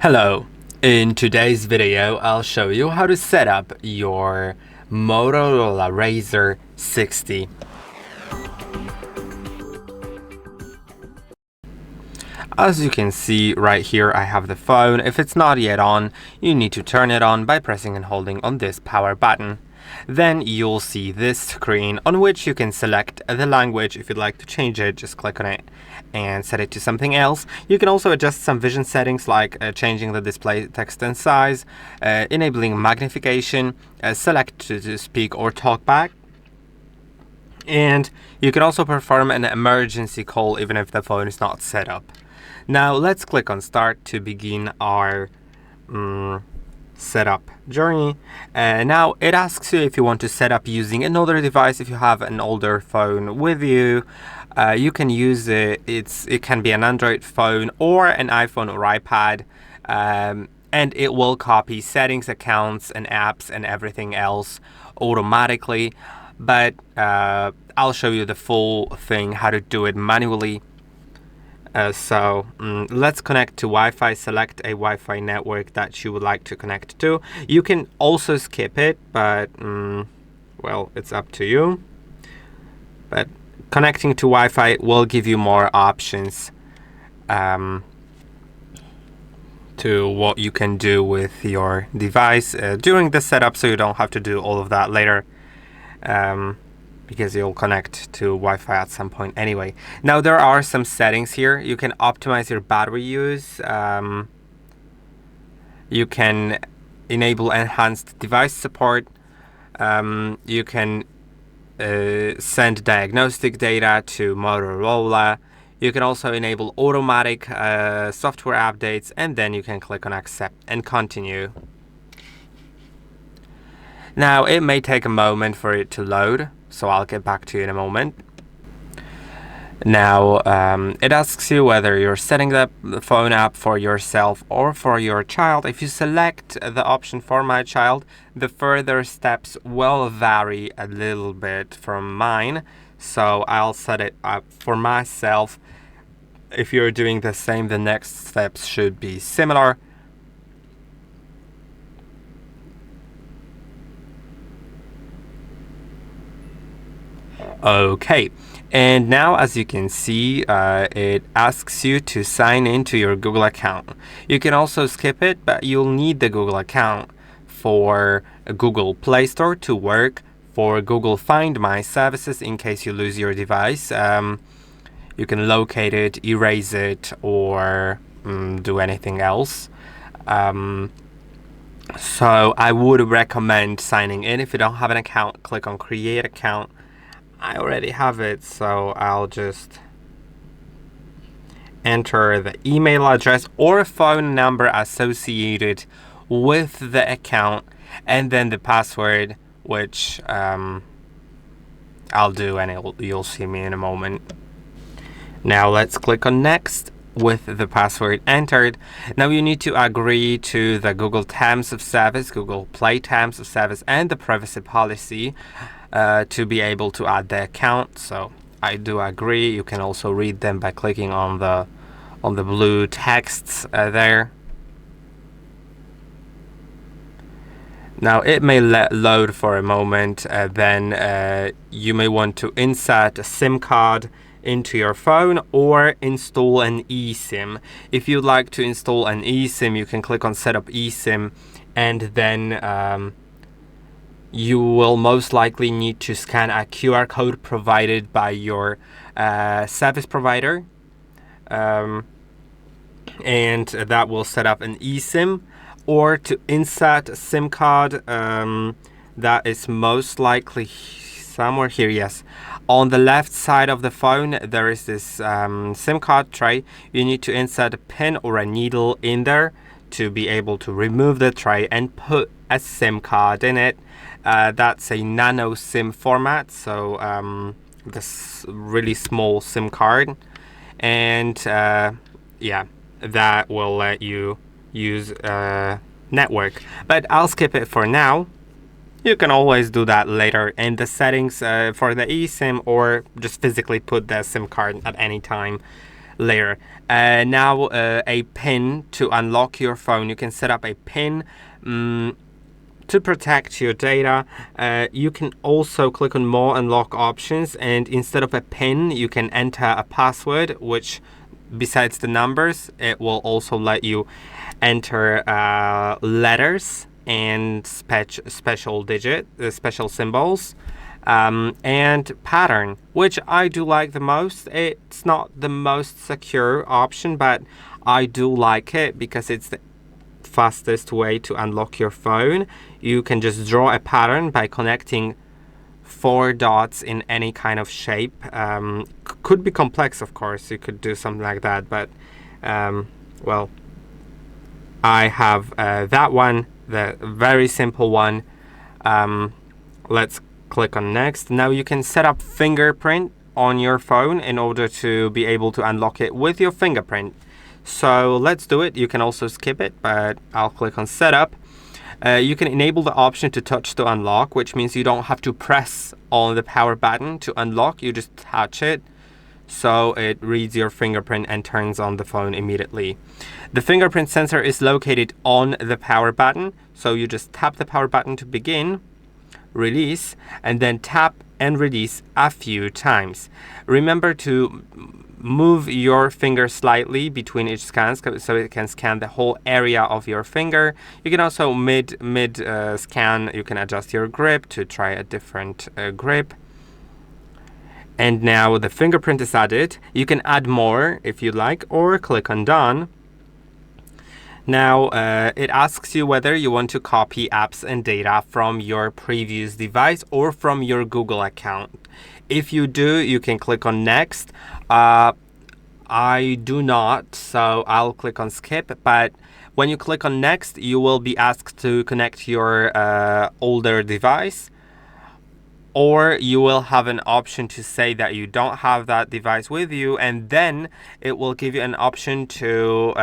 Hello, in today's video I'll show you how to set up your Motorola Razr 60. As you can see right here, I have the phone. If it's not yet on, you need to turn it on by pressing and holding on this power button. Then you'll see this screen on which you can select the language. If you'd like to change it, just click on it and set it to something else. You can also adjust some vision settings like changing the display text and size, enabling magnification, select to speak or talk back. And you can also perform an emergency call even if the phone is not set up. Now let's click on start to begin our setup journey. Now it asks you if you want to set up using another device. If you have an older phone with you, you can use it. It can be an Android phone or an iPhone or iPad, and it will copy settings, accounts and apps and everything else automatically. But I'll show you the full thing, how to do it manually. Let's connect to Wi-Fi. Select a Wi-Fi network that you would like to connect to. You can also skip it, but well, it's up to you. But connecting to Wi-Fi will give you more options to what you can do with your device during the setup, so you don't have to do all of that later. Because you'll connect to Wi-Fi at some point anyway. Now there are some settings here. You can optimize your battery use. You can enable enhanced device support. You can send diagnostic data to Motorola. You can also enable automatic software updates, and then you can click on accept and continue. Now it may take a moment for it to load, so I'll get back to you in a moment. Now it asks you whether you're setting the phone up for yourself or for your child. If you select the option for my child, the further steps will vary a little bit from mine, so I'll set it up for myself. If you're doing the same, the next steps should be similar. Okay, and now as you can see, it asks you to sign into your Google account. You can also skip it, but you'll need the Google account for Google Play Store to work, for Google Find My services in case you lose your device. You can locate it, erase it, or do anything else. So I would recommend signing in. If you don't have an account, click on Create Account. I already have it, so I'll just enter the email address or phone number associated with the account, and then the password, which I'll do, and you'll see me in a moment. Now let's click on next with the password entered. Now you need to agree to the Google Terms of Service, Google Play Terms of Service, and the privacy policy to be able to add the account. So I do agree. You can also read them by clicking on the blue texts there. Now it may load for a moment. Then you may want to insert a SIM card into your phone or install an eSIM. If you'd like to install an eSIM, you can click on Setup eSIM, and then you will most likely need to scan a QR code provided by your service provider, and that will set up an eSIM. Or to insert a SIM card, that is most likely somewhere here. Yes, on the left side of the phone there is this SIM card tray. You need to insert a pin or a needle in there to be able to remove the tray and put a SIM card in it. That's a nano SIM format, so this really small SIM card, and yeah, that will let you use network. But I'll skip it for now. You can always do that later in the settings for the eSIM, or just physically put the SIM card at any time later. Now a pin to unlock your phone. You can set up a pin to protect your data. You can also click on more unlock options, and instead of a pin you can enter a password, which besides the numbers it will also let you enter letters and special symbols, and pattern, which I do like the most. It's not the most secure option, but I do like it because it's the fastest way to unlock your phone. You can just draw a pattern by connecting 4 dots in any kind of shape. Could be complex, of course. You could do something like that, but well, I have that one, the very simple one. Let's click on next. Now you can set up fingerprint on your phone in order to be able to unlock it with your fingerprint. So let's do it. You can also skip it, but I'll click on setup. You can enable the option to touch to unlock, which means you don't have to press on the power button to unlock. You just touch it, so it reads your fingerprint and turns on the phone immediately. The fingerprint sensor is located on the power button, so you just tap the power button to begin, release, and then tap and release a few times. Remember to move your finger slightly between each scans so it can scan the whole area of your finger. You can also mid scan, you can adjust your grip to try a different grip. And now the fingerprint is added. You can add more if you like, or click on done. Now it asks you whether you want to copy apps and data from your previous device or from your Google account. If you do, you can click on next. I do not, so I'll click on skip. But when you click on next, you will be asked to connect your older device, or you will have an option to say that you don't have that device with you, and then it will give you an option to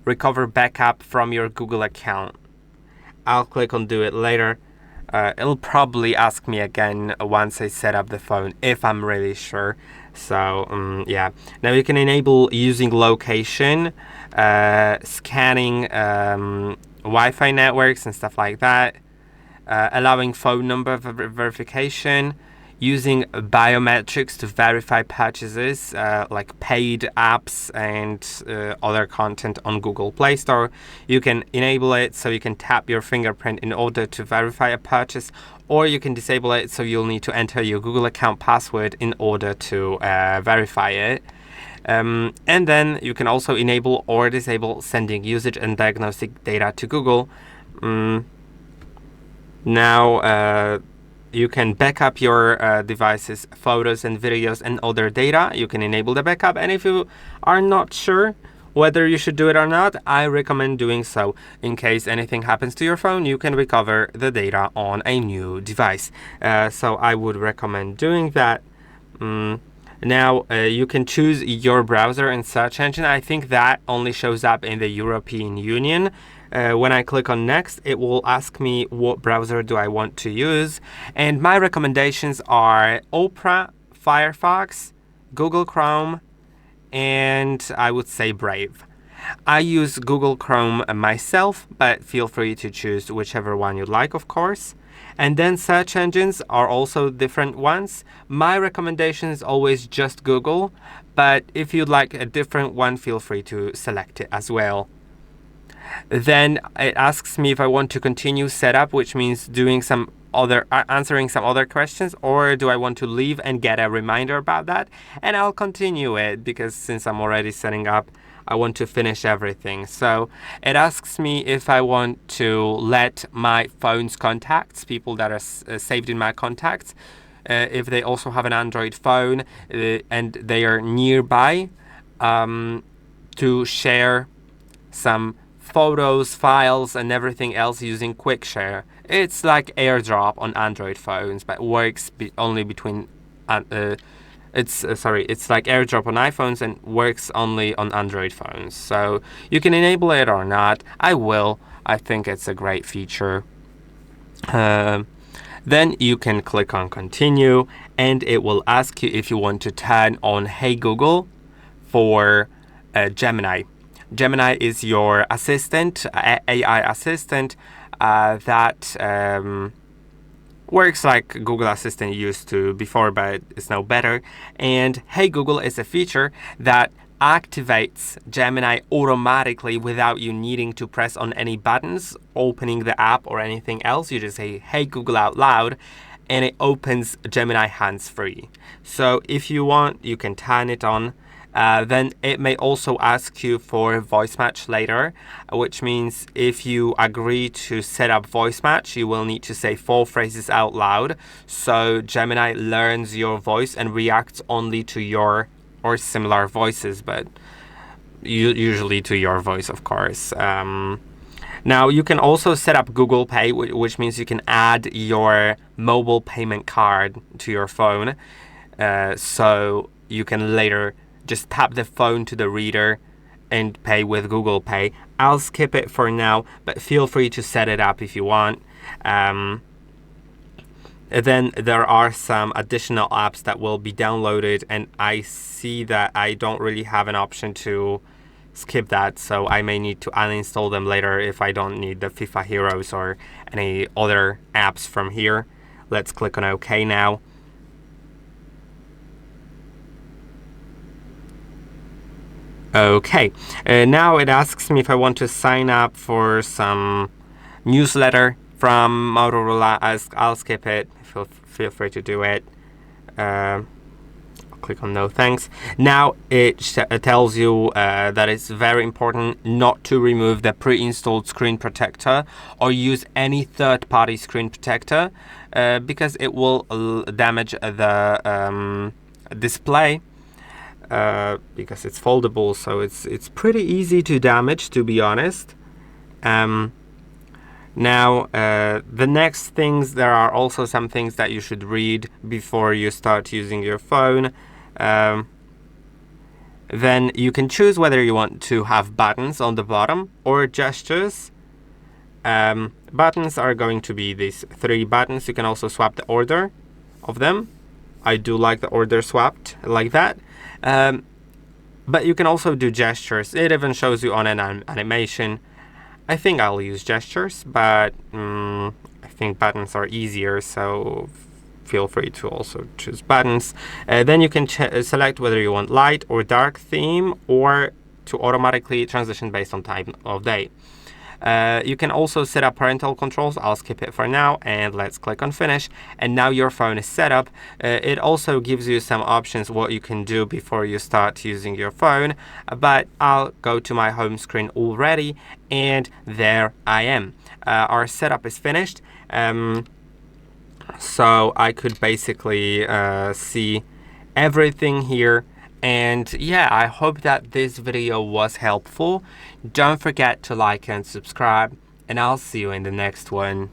recover backup from your Google account. I'll click on do it later. It'll probably ask me again once I set up the phone, if I'm really sure. So yeah, now you can enable using location, scanning Wi-Fi networks and stuff like that, allowing phone number verification, using biometrics to verify purchases like paid apps and other content on Google Play Store. You can enable it so you can tap your fingerprint in order to verify a purchase, or you can disable it so you'll need to enter your Google account password in order to verify it. And then you can also enable or disable sending usage and diagnostic data to Google. Now you can back up your device's photos and videos and other data. You can enable the backup, and if you are not sure whether you should do it or not, I recommend doing so. In case anything happens to your phone, you can recover the data on a new device. So I would recommend doing that. Now you can choose your browser and search engine. I think that only shows up in the European Union. When I click on next, it will ask me what browser do I want to use, and my recommendations are Opera, Firefox, Google Chrome, and I would say Brave. I use Google Chrome myself, but feel free to choose whichever one you like, of course. And then search engines are also different ones. My recommendation is always just Google, but if you'd like a different one, feel free to select it as well. Then it asks me if I want to continue setup, which means doing some other answering some other questions, or do I want to leave and get a reminder about that. And I'll continue it because since I'm already setting up, I want to finish everything. So it asks me if I want to let my phone's contacts, people that are saved in my contacts, if they also have an Android phone and they are nearby, to share some photos, files, and everything else using Quick Share. It's like AirDrop on Android phones, but works only between. It's like AirDrop on iPhones and works only on Android phones. So you can enable it or not. I will. I think it's a great feature. Then you can click on continue, and it will ask you if you want to turn on Hey Google for Gemini. Gemini is your assistant, AI assistant that works like Google Assistant used to before, but it's now better. And Hey Google is a feature that activates Gemini automatically without you needing to press on any buttons, opening the app or anything else. You just say Hey Google out loud and it opens Gemini hands-free. So if you want, you can turn it on. Then it may also ask you for voice match later, which means if you agree to set up voice match, you will need to say 4 phrases out loud. So Gemini learns your voice and reacts only to your or similar voices, but usually to your voice, of course. Now you can also set up Google Pay, which means you can add your mobile payment card to your phone. So you can later just tap the phone to the reader and pay with Google Pay. I'll skip it for now, but feel free to set it up if you want. Then there are some additional apps that will be downloaded, and I see that I don't really have an option to skip that, so I may need to uninstall them later if I don't need the FIFA Heroes or any other apps from here. Let's click on OK now. Okay, now it asks me if I want to sign up for some newsletter from Motorola. I'll skip it. Feel free to do it. I'll click on no thanks. Now it tells you that it's very important not to remove the pre-installed screen protector or use any third-party screen protector because it will damage the display. Because it's foldable, so it's pretty easy to damage, to be honest. Now the next things, there are also some things that you should read before you start using your phone. Then you can choose whether you want to have buttons on the bottom or gestures. Buttons are going to be these 3 buttons. You can also swap the order of them. I do like the order swapped like that. But you can also do gestures. It even shows you on an animation. I think I'll use gestures, but I think buttons are easier, so feel free to also choose buttons. Then you can select whether you want light or dark theme or to automatically transition based on time of day. You can also set up parental controls. I'll skip it for now, and let's click on finish. And now your phone is set up. It also gives you some options what you can do before you start using your phone, but I'll go to my home screen already, and there I am. Our setup is finished, so I could basically see everything here. And yeah, I hope that this video was helpful. Don't forget to like and subscribe, and I'll see you in the next one.